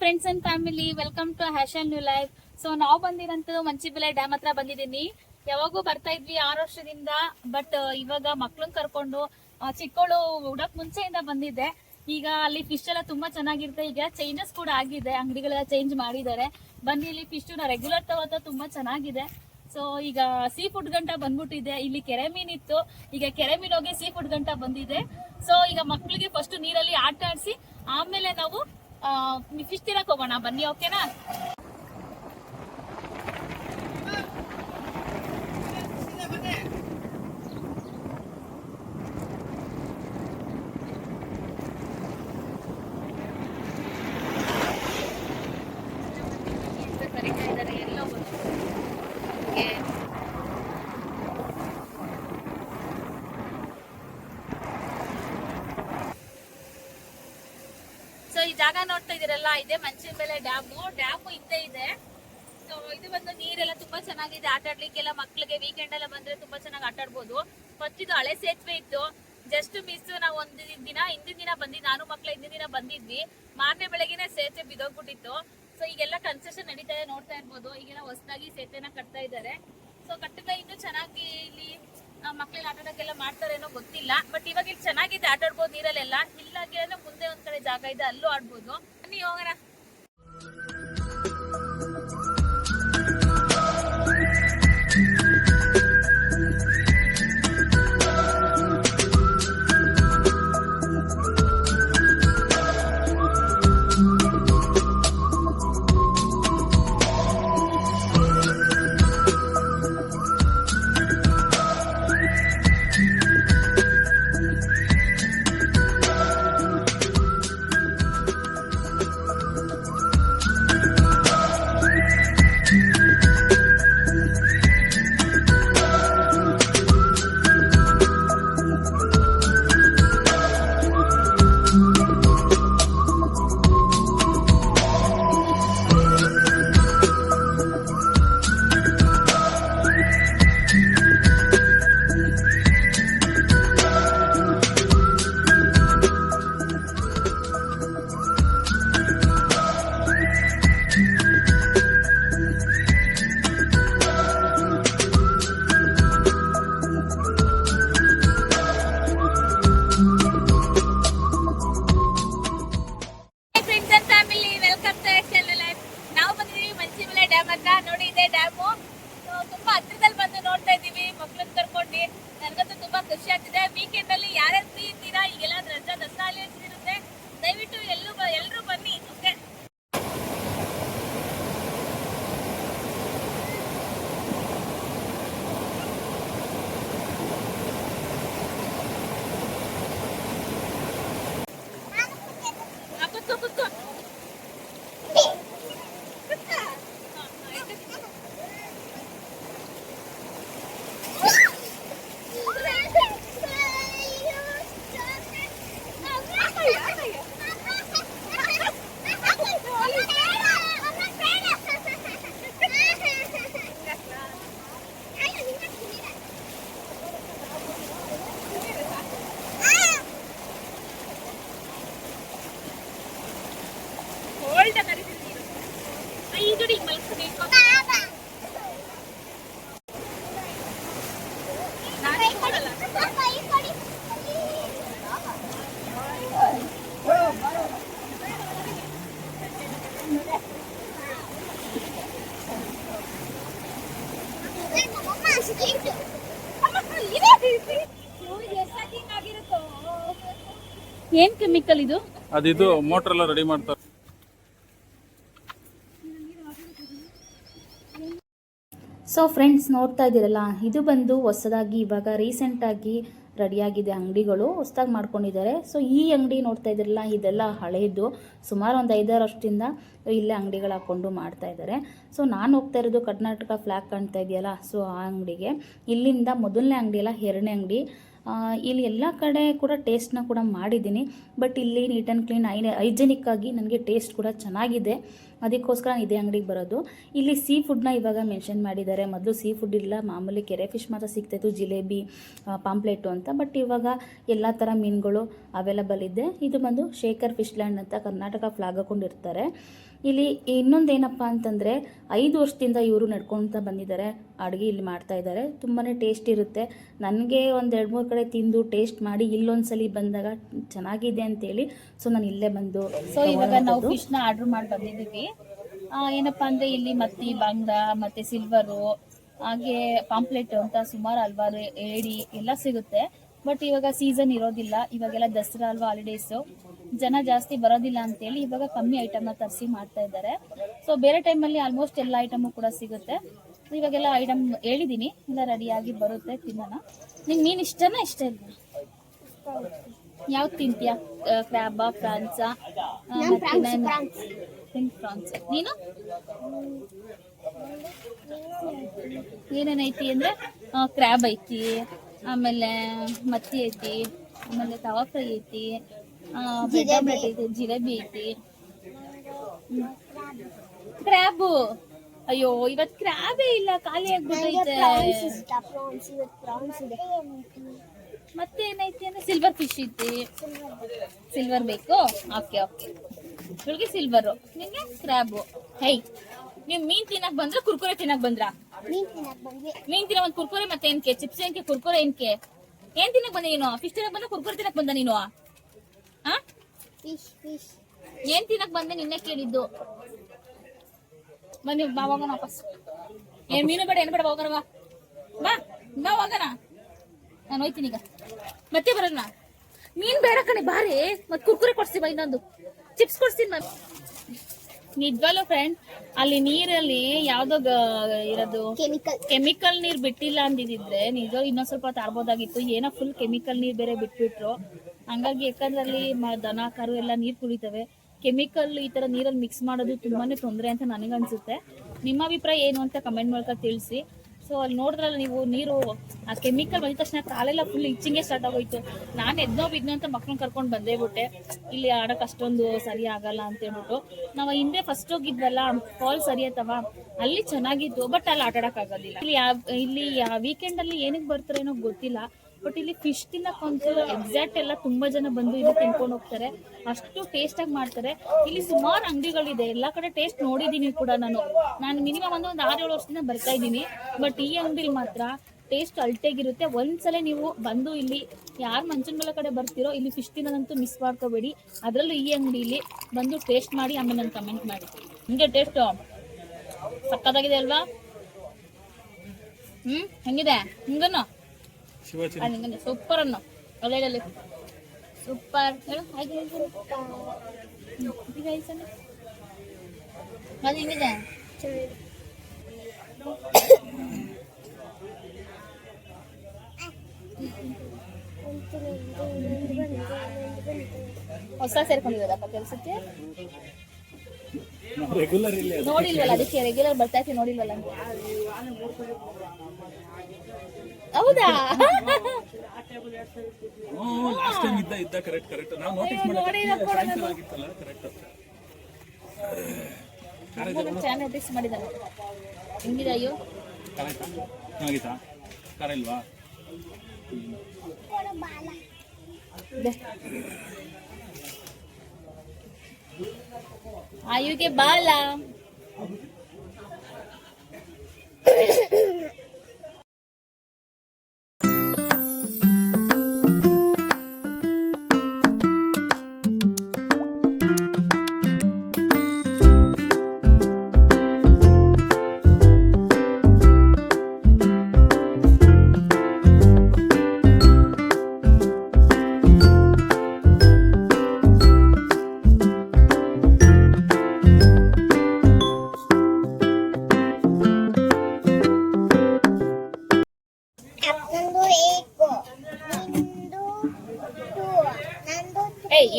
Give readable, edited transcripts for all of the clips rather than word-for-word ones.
Friends and family, welcome to ಹ್ಯಾಶನ್ new life. So ನಾವು ಬಂದಿರೋಂಥದ್ದು ಮಂಚಿಬೆಲೆ ಡ್ಯಾಮ್ ಹತ್ರ ಬಂದಿದ್ದೀನಿ. ಯಾವಾಗೂ ಬರ್ತಾ ಇದ್ವಿ 6 ವರ್ಷದಿಂದ. ಬಟ್ ಇವಾಗ ಮಕ್ಳನ್ನ ಕರ್ಕೊಂಡು ಚಿಕ್ಕವಳು ಹುಡಕ್ ಮುಂಚೆಯಿಂದ ಬಂದಿದ್ದೆ. ಈಗ ಅಲ್ಲಿ ಫಿಶ್ ಎಲ್ಲ ತುಂಬಾ ಚೆನ್ನಾಗಿರುತ್ತೆ. ಈಗ ಚೇಂಜಸ್ ಕೂಡ ಆಗಿದೆ, ಅಂಗಡಿಗಳೆಲ್ಲ ಚೇಂಜ್ ಮಾಡಿದ್ದಾರೆ. ಬನ್ನಿ, ಇಲ್ಲಿ ಫಿಶ್ ನ ರೆಗ್ಯುಲರ್ ತಗೋತ ತುಂಬಾ ಚೆನ್ನಾಗಿದೆ. ಸೊ ಈಗ ಸೀ ಫುಡ್ ಗಂಟ ಬಂದ್ಬಿಟ್ಟಿದೆ. ಇಲ್ಲಿ ಕೆರೆ ಮೀನಿತ್ತು, ಈಗ ಕೆರೆ ಮೀನ್ ಹೋಗಿ ಸೀ ಫುಡ್ ಗಂಟ ಬಂದಿದೆ. ಸೊ ಈಗ ಮಕ್ಳಿಗೆ ಫಸ್ಟ್ ನೀರಲ್ಲಿ ಆಟ ಆಡಿಸಿ ಆಮೇಲೆ ನಾವು ಫಿಶ್ ತಿನ್ನಕ್ ಹೋಗೋಣ. ಬನ್ನಿ, ಓಕೆನಾ? ಸೊ ಈ ಜಾಗ ನೋಡ್ತಾ ಇದೀರಲ್ಲ, ಇದೆ ಮಂಚಿಬೆಲೆ ಡ್ಯಾಮು ಹಿಂದೆ ಇದೆ. ಸೊ ಇದು ಬಂದು ನೀರೆಲ್ಲ ತುಂಬಾ ಚೆನ್ನಾಗಿದೆ, ಆಟ ಆಡ್ಲಿಕ್ಕೆಲ್ಲ ಮಕ್ಳಿಗೆ ವೀಕೆಂಡ್ ಎಲ್ಲ ಬಂದ್ರೆ ತುಂಬಾ ಚೆನ್ನಾಗಿ ಆಟ ಆಡ್ಬೋದು. ಫಸ್ಟ್ ಇದು ಹಳೆ ಸೇತುವೆ ಇತ್ತು, ಜಸ್ಟ್ ಮಿಸ್. ನಾವು ಹಿಂದಿನ ದಿನ ಬಂದಿದ್ವಿ, ನಾನು ಮಕ್ಳು ಹಿಂದಿನ ದಿನ ಬಂದಿದ್ವಿ. ಮಾರನೇ ಬೆಳಗ್ಗೆನೆ ಸೇತುವೆ ಬಿದ್ದೋಗ್ಬಿಟ್ಟಿತ್ತು. ಸೊ ಈಗೆಲ್ಲ ಕನ್ಸ್ಟ್ರಕ್ಷನ್ ನಡೀತಾ ಇದೆ, ನೋಡ್ತಾ ಇರ್ಬೋದು. ಈಗೆಲ್ಲ ಹೊಸದಾಗಿ ಸೇತುವೆನ ಕಟ್ತಾ ಇದ್ದಾರೆ. ಸೊ ಕಟ್ಟಿದ್ರೆ ಇನ್ನೂ ಚೆನ್ನಾಗಿ ಇಲ್ಲಿ ಮಕ್ಳಿಗೆ ಆಟ ಆಡೋಕ್ಕೆಲ್ಲ ಮಾಡ್ತಾರೇನೋ ಗೊತ್ತಿಲ್ಲ. ಬಟ್ ಇವಾಗ ಇಲ್ಲಿ ಚೆನ್ನಾಗಿದೆ, ಆಟ ಆಡ್ಬೋದು ನೀರಲ್ಲೆಲ್ಲ. ಇಲ್ಲಾಗಿರೋ ಮುಂದೆ ಒಂದ್ ಕಡೆ ಜಾಗ ಇದೆ, ಅಲ್ಲೂ ಆಡ್ಬೋದು. ಬನ್ನಿ ಹೋಗೋಣ. ನೋಡಿ, ಇದೆ ಡ್ಯಾಮು. ತುಂಬಾ ಹತ್ರದಲ್ಲಿ ಬಂದು ನೋಡ್ತಾ ಇದೀವಿ ಮಕ್ಳನ್ನ ಕರ್ಕೊಂಡು. ನನಗಂತೂ ತುಂಬಾ ಖುಷಿ ಆಗ್ತಿದೆ. ವೀಕೆಂಡ್ ಅಲ್ಲಿ ಯಾರ್ಯಾರು ಫ್ರೀ ಇದ್ದೀರಾ, ಈಗೆಲ್ಲ ರಜಾ ದಸರಾ ಇರುತ್ತೆ, ದಯವಿಟ್ಟು ಎಲ್ಲರೂ ಬನ್ನಿ, ಓಕೆ? ಕೂತ್ಕೋ. ಏನ್ ಕೆಮಿಕಲ್ ಇದು? ಅದಿದು ಮೋಟರ್ ಎಲ್ಲ ರೆಡಿ ಮಾಡ್ತಾರೆ. ಸೊ ಫ್ರೆಂಡ್ಸ್, ನೋಡ್ತಾ ಇದ್ದೀರಲ್ಲ, ಇದು ಬಂದು ಹೊಸದಾಗಿ ಇವಾಗ ರೀಸೆಂಟಾಗಿ ರೆಡಿಯಾಗಿದೆ. ಅಂಗಡಿಗಳು ಹೊಸದಾಗಿ ಮಾಡ್ಕೊಂಡಿದ್ದಾರೆ. ಸೊ ಈ ಅಂಗಡಿ ನೋಡ್ತಾ ಇದ್ದೀರಲ್ಲ, ಇದೆಲ್ಲ ಹಳೆಯದು. ಸುಮಾರು ಒಂದು 5-6 ವರ್ಷದಿಂದ ಇಲ್ಲೇ ಅಂಗಡಿಗಳು ಹಾಕ್ಕೊಂಡು ಮಾಡ್ತಾ ಇದ್ದಾರೆ. ಸೊ ನಾನು ಹೋಗ್ತಾ ಇರೋದು ಕರ್ನಾಟಕ ಫ್ಲ್ಯಾಗ್ ಕಾಣ್ತಾ ಇದೆಯಲ್ಲ, ಸೊ ಆ ಅಂಗಡಿಗೆ. ಇಲ್ಲಿಂದ ಮೊದಲನೇ ಅಂಗಡಿ ಅಲ್ಲ, 2ನೇ ಅಂಗಡಿ. ಇಲ್ಲಿ ಎಲ್ಲ ಕಡೆ ಕೂಡ ಟೇಸ್ಟ್ನ ಕೂಡ ಮಾಡಿದ್ದೀನಿ. ಬಟ್ ಇಲ್ಲಿ ನೀಟ್ ಆ್ಯಂಡ್ ಕ್ಲೀನ್ ಹೈಜೆನಿಕ್ ಆಗಿ ನನಗೆ ಟೇಸ್ಟ್ ಕೂಡ ಚೆನ್ನಾಗಿದೆ. ಅದಕ್ಕೋಸ್ಕರ ಇದೇ ಅಂಗಡಿಗೆ ಬರೋದು. ಇಲ್ಲಿ ಸೀ ಫುಡ್ನ ಇವಾಗ ಮೆನ್ಷನ್ ಮಾಡಿದ್ದಾರೆ. ಮೊದಲು ಸೀ ಫುಡ್ ಇಲ್ಲ, ಮಾಮೂಲಿ ಕೆರೆ ಫಿಶ್ ಮಾತ್ರ ಸಿಗ್ತಾಯಿತ್ತು, ಜಿಲೇಬಿ, ಪಾಂಪ್ಲೆಟು ಅಂತ. ಬಟ್ ಇವಾಗ ಎಲ್ಲ ಥರ ಮೀನುಗಳು ಅವೈಲಬಲ್ ಇದೆ. ಇದು ಬಂದು ಶೇಖರ್ ಫಿಶ್ ಲ್ಯಾಂಡ್ ಅಂತ ಕರ್ನಾಟಕ ಫ್ಲಾಗ್ ಹಾಕೊಂಡಿರ್ತಾರೆ. ಇಲ್ಲಿ ಇನ್ನೊಂದೇನಪ್ಪ ಅಂತಂದರೆ 5 ವರ್ಷದಿಂದ ಇವರು ನಡ್ಕೊಳ್ತಾ ಬಂದಿದ್ದಾರೆ, ಅಡುಗೆ ಇಲ್ಲಿ ಮಾಡ್ತಾ ಇದ್ದಾರೆ. ತುಂಬಾ ಟೇಸ್ಟ್ ಇರುತ್ತೆ. ನನಗೆ ಒಂದು 2-3 ಕಡೆ ತಿಂದು ಟೇಸ್ಟ್ ಮಾಡಿ ಇಲ್ಲೊಂದ್ಸಲಿ ಬಂದಾಗ ಚೆನ್ನಾಗಿದೆ ಅಂತೇಳಿ ಸೊ ನಾನು ಇಲ್ಲೇ ಬಂದು ಸೊ ಇವಾಗ ನಾವು ಫಿಶ್ನ ಆರ್ಡರ್ ಮಾಡಿ ಬಂದಿದ್ದೀವಿ. ಏನಪ್ಪ ಅಂದರೆ ಇಲ್ಲಿ ಮತ್ತಿ, ಬಂಗ್ಡ ಮತ್ತು ಸಿಲ್ವರು, ಹಾಗೆ ಪಾಂಪ್ಲೆಟ್ ಅಂತ ಸುಮಾರು ಹಲ್ವಾರು ಏಡಿ ಎಲ್ಲ ಸಿಗುತ್ತೆ. ಬಟ್ ಇವಾಗ ಸೀಸನ್ ಇರೋದಿಲ್ಲ, ಇವಾಗೆಲ್ಲ ದಸರಾ ಅಲ್ವಾ, ಹಾಲಿಡೇಸು, ಜನ ಜಾಸ್ತಿ ಬರೋದಿಲ್ಲ ಅಂತೇಳಿ ಇವಾಗ ಕಮ್ಮಿ ಐಟಮ್ನ ತರಿಸಿ ಮಾಡ್ತಾ ಇದ್ದಾರೆ. ಸೊ ಬೇರೆ ಟೈಮಲ್ಲಿ ಆಲ್ಮೋಸ್ಟ್ ಎಲ್ಲ ಐಟಮು ಕೂಡ ಸಿಗುತ್ತೆ. ಇವಾಗೆಲ್ಲ ಐಟಮ್ ಹೇಳಿದ್ದೀನಿ, ಎಲ್ಲ ರೆಡಿಯಾಗಿ ಬರುತ್ತೆ, ತಿನ್ನೋಣ. ನಿಂಗೆ ಮೀನು ಇಷ್ಟನಾ ಇಷ್ಟ ಇಲ್ಲ? ಯಾವ್ದು ತಿಂತೀಯಾ? ಕ್ರ್ಯಾಬಾ, ಫ್ರಾನ್ಸಾ? ಫ್ರಾನ್ಸ್. ನೀನು ಏನೇನೈತಿ ಅಂದರೆ ಕ್ರ್ಯಾಬ್ ಐತಿ, ಆಮೇಲೆ ಮತ್ತಿ ಐತಿ, ಆಮೇಲೆ ತವಾ ಫ್ರೈ ಐತಿ, ಬ್ರೆಡ್ ಆಮ್ಲೆಟ್ ಐತಿ, ಜಿಲೇಬಿ ಐತಿ, ಕ್ರ್ಯಾಬು. ಅಯ್ಯೋ ಇವತ್ತು ಕ್ರ್ಯಾಬೇ ಇಲ್ಲ, ಖಾಲಿ ಆಗ್ಬಿಟ್ಟೈತೆ. ಮತ್ತೆ ಏನೈತಿ ಅಂದ್ರೆ ಸಿಲ್ವರ್ ಫಿಶ್ ಐತಿ. ಸಿಲ್ವರ್ ಬೇಕು? ಓಕೆ ಓಕೆ, ಇವಳಿಗೆ ಸಿಲ್ವರು, ನಿಂಗೆ ಕ್ರ್ಯಾಬು. ಹೈ, ನೀವು ಮೀನ್ ತಿನ್ನಕ್ ಬಂದ್ರ ಕುರ್ಕುರೆ ತಿನ್ನಕ್ ಬಂದ್ರ? ಮೀನ್ ತಿನ್ನ ಒಂದ್ ಕುರ್ಕುರೆ, ಮತ್ತೆ ಏನ್ಕೆ ಚಿಪ್ಸ್, ಏನ್ಕೆ ಕುರ್ಕುರೆ, ಏನ್ಕೆ ಏನ್ ತಿನ್ನಕ್ ಬಂದ ನೀನು? ಫಿಶ್ ತಿನ್ನಕ್ ಬಂದ, ಕುರ್ಕುರೆ ತಿನ್ನಕ್ ಬಂದ ನೀನು? ಏನ್ ತಿನ್ನಕ್ ಬಂದೆ? ನಿನ್ನೆ ಕೇಳಿದ್ದು. ಬನ್ನಿ ಬಾ ಹೋಗೋಣ ವಾಪಸ್. ಏನ್ ಮೀನು ಬೇಡ, ಏನ್ ಬೇಡ, ಹೋಗೋಣ ಬಾ ಬಾ ಬಾ ಹೋಗೋಣ. ನಾನು ಹೋಯ್ತೀನಿ ಈಗ, ಮತ್ತೆ ಬರೋಣ. ಮೀನ್ ಬೇಡ ಕಣೆ, ಬಾರಿ. ಮತ್ ಕುರ್ಕುರೆ ಕೊಡ್ಸಿ ಬಾ, ಇನ್ನೊಂದು ಚಿಪ್ಸ್ ಕೊಡ್ಸ್ತೀನಿ ಮ್ಯಾಮ್. ನಿಜವಾಗ್ಲೂ ಫ್ರೆಂಡ್, ಅಲ್ಲಿ ನೀರಲ್ಲಿ ಯಾವ್ದೋ ಇರೋದು ಕೆಮಿಕಲ್ ನೀರ್ ಬಿಟ್ಟಿಲ್ಲ ಅಂದಿದ್ರೆ ನಿಜ ಇನ್ನೊಂದ್ ಸ್ವಲ್ಪ ತಾರ್ಬೋದಾಗಿತ್ತು. ಏನೋ ಫುಲ್ ಕೆಮಿಕಲ್ ನೀರ್ ಬೇರೆ ಬಿಟ್ಬಿಟ್ರು. ಹಂಗಾಗಿ ಯಾಕಂದ್ರೆ ಅಲ್ಲಿ ದನ ಕರು ಎಲ್ಲ ನೀರ್ ಕುಡಿತವೆ. ಕೆಮಿಕಲ್ ಈ ತರ ನೀರಲ್ಲಿ ಮಿಕ್ಸ್ ಮಾಡೋದು ತುಂಬಾನೇ ತೊಂದರೆ ಅಂತ ನನಗನ್ಸುತ್ತೆ. ನಿಮ್ಮ ಅಭಿಪ್ರಾಯ ಏನು ಅಂತ ಕಮೆಂಟ್ ಮೂಲಕ ತಿಳಿಸಿ. ಸೊ ಅಲ್ಲಿ ನೋಡಿದ್ರಲ್ಲ ನೀವು, ನೀರು ಆ ಕೆಮಿಕಲ್ ಬಂದ ತಕ್ಷಣ ಕಾಲೆಲ್ಲ ಫುಲ್ ಇಚ್ಚಿಂಗೆ ಸ್ಟಾರ್ಟ್ ಆಗೋಯ್ತು. ನಾನು ಎದ್ನೋ ಬಿದ್ನೋ ಅಂತ ಮಕ್ಳನ್ನ ಕರ್ಕೊಂಡು ಬಂದೇ ಬಿಟ್ಟೆ. ಇಲ್ಲಿ ಆಡಕ್ಕೆ ಅಷ್ಟೊಂದು ಸರಿ ಆಗಲ್ಲ ಅಂತ ಹೇಳ್ಬಿಟ್ಟು ನಾವು ಹಿಂದೆ ಫಸ್ಟ್ ಹೋಗಿದ್ವಲ್ಲ, ಫಾಲ್ ಸರಿ ಅಥವಾ ಅಲ್ಲಿ ಚೆನ್ನಾಗಿತ್ತು. ಬಟ್ ಅಲ್ಲಿ ಆಟ ಆಡಕ್ ಆಗೋದಿಲ್ಲ. ಇಲ್ಲಿ ವೀಕೆಂಡ್ ಅಲ್ಲಿ ಏನಕ್ಕೆ ಬರ್ತಾರೇನೋ ಗೊತ್ತಿಲ್ಲ. ಬಟ್ ಇಲ್ಲಿ ಫಿಶ್ ತಿನ್ನಕ್ಕಂತೂ ಎಕ್ಸಾಕ್ಟ್ ಎಲ್ಲ ತುಂಬಾ ಜನ ಬಂದು ಇಲ್ಲಿ ತಿನ್ಕೊಂಡು ಹೋಗ್ತಾರೆ. ಅಷ್ಟು ಟೇಸ್ಟ್ ಆಗಿ ಮಾಡ್ತಾರೆ. ಇಲ್ಲಿ ಸುಮಾರು ಅಂಗಡಿಗಳಿದೆ, ಎಲ್ಲಾ ಕಡೆ ಟೇಸ್ಟ್ ನೋಡಿದೀನಿ ಕೂಡ. ನಾನು ಮಿನಿಮಮ್ ಒಂದು 6-7 ವರ್ಷದಿಂದ ಬರ್ತಾ ಇದ್ದೀನಿ. ಬಟ್ ಈ ಅಂಗಡಿಲಿ ಮಾತ್ರ ಟೇಸ್ಟ್ ಅಲ್ಟೇಗಿರುತ್ತೆ. ಒಂದ್ಸಲ ನೀವು ಬಂದು ಇಲ್ಲಿ ಯಾರು ಮಂಚನಬೆಲೆ ಕಡೆ ಬರ್ತೀರೋ ಇಲ್ಲಿ ಫಿಶ್ ತಿನ್ನೋದಂತೂ ಮಿಸ್ ಮಾಡ್ಕೋಬೇಡಿ. ಅದರಲ್ಲೂ ಈ ಅಂಗಡಿಲಿ ಬಂದು ಟೇಸ್ಟ್ ಮಾಡಿ ಆಮೇಲೆ ನಾನು ಕಮೆಂಟ್ ಮಾಡಿ. ಹಿಂಗೆ ಟೇಸ್ಟು ಸಕ್ಕತ್ತಾಗಿದೆ ಅಲ್ವಾ? ಹೆಂಗಿದೆ? ಹಿಂಗನ್ನು ಸೂಪರ್ ಅನ್ನು ಅಲ್ಲೇಳಿ ಸೂಪರ್ ಹೇಳು. ಅದು ಹೆಂಗಿದೆ? ಹೊಸ ಸೇರ್ಕೊಂಡಿರೋದಪ್ಪ ಕೆಲ್ಸಕ್ಕೆ? ನೋಡಿಲ್ವಲ್ಲ, ಅದಕ್ಕೆ ರೆಗ್ಯುಲರ್ ಬರ್ತಾ ಇರ್ತೀವಿ, ನೋಡಿಲ್ವಲ್ಲ ಅಂತ. ಹೌದಾ? ಲಾಸ್ಟ್ ಟೈಮ್ ಇದ್ದ ಕರೆಕ್ಟ್ ನಾವು ನೋಟಿಸ್ ಮಾಡಿಲ್ಲ. ಚೆನ್ನಾಗಿ ಟೇಸ್ಟ್ ಮಾಡಿದ್ದಾನೆ. ಹೆಂಗಿದೆ? ಅಯ್ಯೋ ಚೆನ್ನಾಗಿತ್ತಾ? ಖಾರ ಇಲ್ವಾ? ಆಯುಗೆ ಬಾಲ.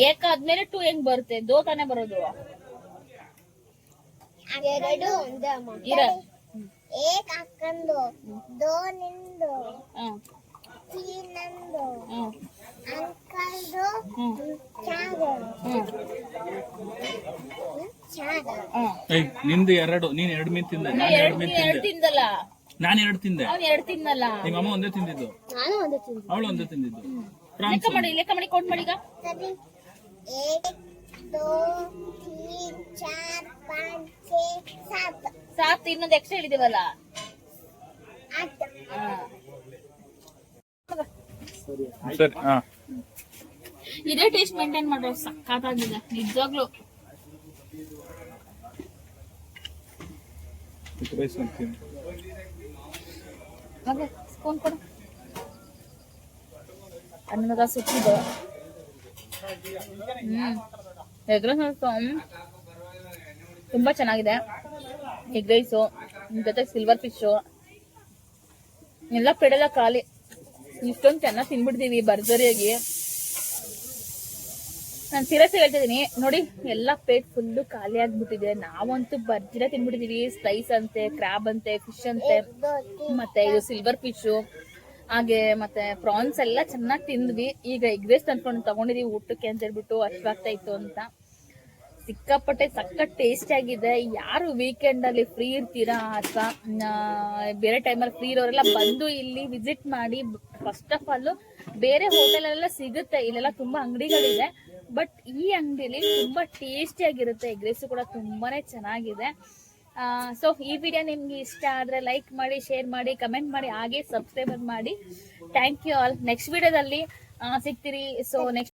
ಏಕ ಆದ್ಮೇಲೆ 2 ಹೆಂಗ್ ಬರುತ್ತೆ? ದೋ ತಾನೇ ಬರೋದು. ಏಕ್ ಅಕ್ಕಂದು, ದೋ ನಿಂದು, ನಂದು, ಅಂಕಲ್ದು, ಚಾರು, ಏಯ್ ನಿಂದು 2, ನೀನ್ 2 ಮೀನ್ ತಿಂದೆ, ನಾನು 2 ಮೀನ್ ತಿಂದೆ, ತಿಂದಲ್ಲ ನಾನು 2 ತಿಂದೆ, ಅವ್ನು 2 ತಿನ್ನಲ್ಲ. ನಿಮ್ಮ ಅಮ್ಮ ಒಂದೇ ತಿಂದಿದ್ದು, ನಾನು ಒಂದೇ ತಿಂದೆ. ಅವಳು ಒಂದೇ ತಿಂದಿದ್ದು. ಲೆಕ್ಕ ಮಾಡಿ ಕೌಂಟ್ ಮಾಡಿ ಈಗ. ಸರಿ 1 2 3 4 5 6 7 ಸಾತ್ ಇನ್ನೊಂದು ಎಕ್ಸ್ಟ್ರಾ ಹೇಳಿದೀವಲ್ಲ. 8 ಸರಿ. ಹಾ, ಇದೇ ಟೇಸ್ಟ್ ಮೇಂಟೈನ್ ಮಾಡೋ ಸಕ್ಕತ್ತಾಗಿದೆ ನಿಜವಾಗ್ಲು. ರೈಸ್ ಅಂತೀನಿ. ಮಗ ಸ್ಪೂನ್ ಕೊಡು. ಅನ್ನದ ಸುತ್ತಿದ್ದು ಎಗ್ ರೈಸ್ ತುಂಬಾ ಚೆನ್ನಾಗಿದೆ. ಎಗ್ ರೈಸು ಜೊತೆಗೆ ಸಿಲ್ವರ್ ಫಿಶು ಎಲ್ಲ ಪೆಡೆಲ್ಲ ಖಾಲಿ. ಇಷ್ಟೊಂದು ಚೆನ್ನಾಗಿ ತಿನ್ಬಿಡ್ತೀವಿ ಭರ್ಜರಿಯಾಗಿ. ನಾನು ಸೀರಿಯಸ್ ಹೇಳ್ತಿದ್ದೀನಿ ನೋಡಿ, ಎಲ್ಲ ಪ್ಲೇಟ್ ಫುಲ್ಲು ಖಾಲಿ ಆಗ್ಬಿಟ್ಟಿದೆ. ನಾವಂತೂ ಭರ್ಜರಿ ತಿನ್ಬಿಟ್ಟಿದೀವಿ. ಸ್ಲೈಸ್ ಅಂತೆ, ಕ್ರಾಬ್ ಅಂತೆ, ಫಿಶ್ ಅಂತೆ, ಮತ್ತೆ ಇದು ಸಿಲ್ವರ್ ಫಿಶು, ಹಾಗೆ ಮತ್ತೆ ಪ್ರಾನ್ಸ್ ಎಲ್ಲ ಚೆನ್ನಾಗಿ ತಿಂದ್ವಿ. ಈಗ ಎಗ್ ರೈಸ್ ತಗೊಂಡಿದೀವಿ ಊಟಕ್ಕೆ ಅಂತ ಹೇಳ್ಬಿಟ್ಟು ಅಷ್ಟಾಗ್ತಾ ಇತ್ತು ಅಂತ. ಸಿಕ್ಕಾಪಟ್ಟೆ ಸಖತ್ ಟೇಸ್ಟ್ ಆಗಿದೆ. ಯಾರು ವೀಕೆಂಡ್ ಅಲ್ಲಿ ಫ್ರೀ ಇರ್ತೀರಾ ಅಥವಾ ಬೇರೆ ಟೈಮಲ್ಲಿ ಫ್ರೀ ಇರೋರೆಲ್ಲ ಬಂದು ಇಲ್ಲಿ ವಿಸಿಟ್ ಮಾಡಿ. ಫಸ್ಟ್ ಆಫ್ ಆಲ್ ಬೇರೆ ಹೋಟೆಲ್ ಎಲ್ಲ ಸಿಗುತ್ತೆ, ಇಲ್ಲೆಲ್ಲ ತುಂಬಾ ಅಂಗಡಿಗಳಿದೆ. ಬಟ್ ಈ ಅಂಗಡಿಲಿ ತುಂಬಾ ಟೇಸ್ಟಿ ಆಗಿರುತ್ತೆ. ಎಗ್ ರೈಸ್ ಕೂಡ ತುಂಬಾನೇ ಚೆನ್ನಾಗಿದೆ. ಸೊ ಈ ವಿಡಿಯೋ ನಿಮ್ಗೆ ಇಷ್ಟ ಆದ್ರೆ ಲೈಕ್ ಮಾಡಿ, ಶೇರ್ ಮಾಡಿ, ಕಮೆಂಟ್ ಮಾಡಿ, ಹಾಗೆ ಸಬ್ಸ್ಕ್ರೈಬ್ ಮಾಡಿ. Thank you all. ನೆಕ್ಸ್ಟ್ ವಿಡಿಯೋದಲ್ಲಿ ಸಿಗ್ತೀರಿ. So next